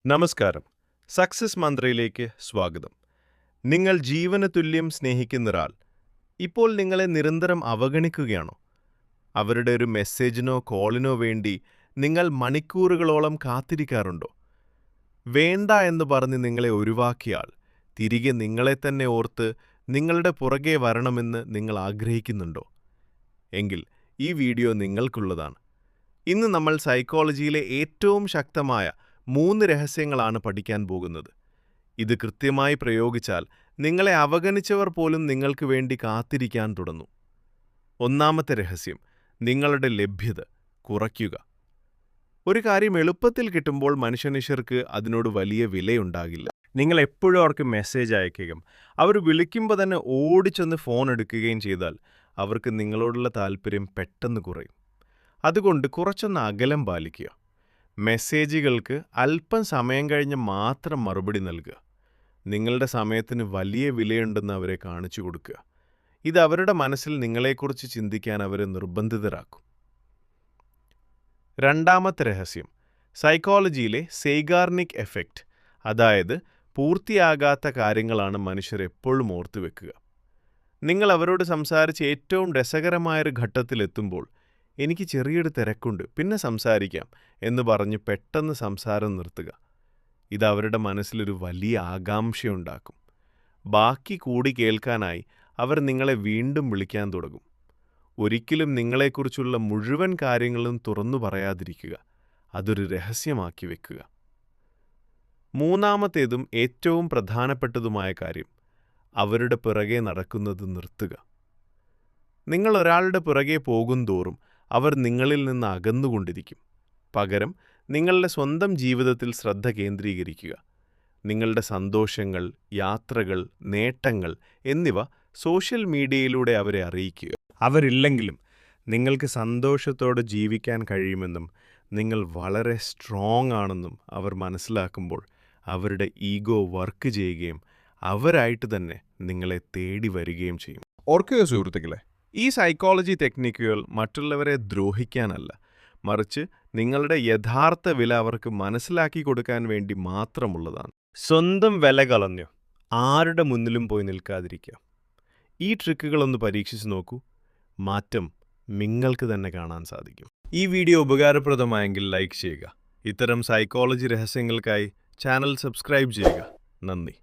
നമസ്കാരം. സക്സസ് മന്ത്രയിലേക്ക് സ്വാഗതം. നിങ്ങൾ ജീവന് തുല്യം സ്നേഹിക്കുന്നൊരാൾ ഇപ്പോൾ നിങ്ങളെ നിരന്തരം അവഗണിക്കുകയാണോ? അവരുടെ ഒരു മെസ്സേജിനോ കോളിനോ വേണ്ടി നിങ്ങൾ മണിക്കൂറുകളോളം കാത്തിരിക്കാറുണ്ടോ? വേണ്ട എന്ന് പറഞ്ഞ് നിങ്ങളെ ഒഴിവാക്കിയ ആൾ തിരികെ നിങ്ങളെ തന്നെ ഓർത്ത് നിങ്ങളുടെ പുറകെ വരണമെന്ന് നിങ്ങൾ ആഗ്രഹിക്കുന്നുണ്ടോ? എങ്കിൽ ഈ വീഡിയോ നിങ്ങൾക്കുള്ളതാണ്. ഇന്ന് നമ്മൾ സൈക്കോളജിയിലെ ഏറ്റവും ശക്തമായ 3 രഹസ്യങ്ങളാണ് പഠിക്കാൻ പോകുന്നത്. ഇത് കൃത്യമായി പ്രയോഗിച്ചാൽ നിങ്ങളെ അവഗണിച്ചവർ പോലും നിങ്ങൾക്ക് വേണ്ടി കാത്തിരിക്കാൻ തുടങ്ങും. ഒന്നാമത്തെ രഹസ്യം, നിങ്ങളുടെ ലഭ്യത കുറയ്ക്കുക. ഒരു കാര്യം എളുപ്പത്തിൽ കിട്ടുമ്പോൾ മനുഷ്യർക്ക് അതിനോട് വലിയ വിലയുണ്ടാകില്ല. നിങ്ങൾ എപ്പോഴും അവർക്ക് മെസ്സേജ് അയക്കുകയും അവർ വിളിക്കുമ്പോൾ തന്നെ ഓടിച്ചെന്ന് ഫോൺ എടുക്കുകയും ചെയ്താൽ അവർക്ക് നിങ്ങളോടുള്ള താല്പര്യം പെട്ടെന്ന് കുറയും. അതുകൊണ്ട് കുറച്ചൊന്ന് അകലം പാലിക്കുക. മെസ്സേജുകൾക്ക് അല്പം സമയം കഴിഞ്ഞ് മാത്രം മറുപടി നൽകുക. നിങ്ങളുടെ സമയത്തിന് വലിയ വിലയുണ്ടെന്ന് അവരെ കാണിച്ചു കൊടുക്കുക. ഇത് അവരുടെ മനസ്സിൽ നിങ്ങളെക്കുറിച്ച് ചിന്തിക്കാൻ അവരെ നിർബന്ധിതരാക്കും. രണ്ടാമത്തെ രഹസ്യം, സൈക്കോളജിയിലെ സെയ്ഗാർനിക് എഫക്റ്റ്, അതായത് പൂർത്തിയാകാത്ത കാര്യങ്ങളാണ് മനുഷ്യർ എപ്പോഴും ഓർത്തുവെക്കുക. നിങ്ങൾ അവരോട് സംസാരിച്ച് ഏറ്റവും രസകരമായൊരു ഘട്ടത്തിലെത്തുമ്പോൾ എനിക്ക് ചെറിയൊരു തിരക്കുണ്ട്, പിന്നെ സംസാരിക്കാം എന്ന് പറഞ്ഞ് പെട്ടെന്ന് സംസാരം നിർത്തുക. ഇത് അവരുടെ മനസ്സിലൊരു വലിയ ആകാംക്ഷയുണ്ടാക്കും. ബാക്കി കൂടി കേൾക്കാനായി അവർ നിങ്ങളെ വീണ്ടും വിളിക്കാൻ തുടങ്ങും. ഒരിക്കലും നിങ്ങളെക്കുറിച്ചുള്ള മുഴുവൻ കാര്യങ്ങളും തുറന്നു പറയാതിരിക്കുക. അതൊരു രഹസ്യമാക്കി വെക്കുക. മൂന്നാമത്തേതും ഏറ്റവും പ്രധാനപ്പെട്ടതുമായ കാര്യം, അവരുടെ പിറകെ നടക്കുന്നത് നിർത്തുക. നിങ്ങൾ ഒരാളുടെ പിറകെ പോകുന്തോറും അവർ നിങ്ങളിൽ നിന്ന് അകന്നുകൊണ്ടിരിക്കും. പകരം നിങ്ങളുടെ സ്വന്തം ജീവിതത്തിൽ ശ്രദ്ധ കേന്ദ്രീകരിക്കുക. നിങ്ങളുടെ സന്തോഷങ്ങൾ, യാത്രകൾ, നേട്ടങ്ങൾ എന്നിവ സോഷ്യൽ മീഡിയയിലൂടെ അവരെ അറിയിക്കുക. അവരില്ലെങ്കിലും നിങ്ങൾക്ക് സന്തോഷത്തോടെ ജീവിക്കാൻ കഴിയുമെന്നും നിങ്ങൾ വളരെ സ്ട്രോങ് ആണെന്നും അവർ മനസ്സിലാക്കുമ്പോൾ അവരുടെ ഈഗോ വർക്ക് ചെയ്യുകയും അവരായിട്ട് തന്നെ നിങ്ങളെ തേടി വരികയും ചെയ്യും. ഓർക്കുക സുഹൃത്തുക്കളെ, ഈ സൈക്കോളജി ടെക്നിക്കുകൾ മറ്റുള്ളവരെ ദ്രോഹിക്കാനല്ല, മറിച്ച് നിങ്ങളുടെ യഥാർത്ഥ വില അവർക്ക് മനസ്സിലാക്കി കൊടുക്കാൻ വേണ്ടി മാത്രമുള്ളതാണ്. സ്വന്തം വില കളഞ്ഞു ആരുടെ മുന്നിലും പോയി നിൽക്കാതിരിക്കുക. ഈ ട്രിക്കുകളൊന്ന് പരീക്ഷിച്ച് നോക്കൂ. മാറ്റം നിങ്ങൾക്ക് തന്നെ കാണാൻ സാധിക്കും. ഈ വീഡിയോ ഉപകാരപ്രദമായെങ്കിൽ ലൈക്ക് ചെയ്യുക. ഇത്തരം സൈക്കോളജി രഹസ്യങ്ങൾക്കായി ചാനൽ സബ്സ്ക്രൈബ് ചെയ്യുക. നന്ദി.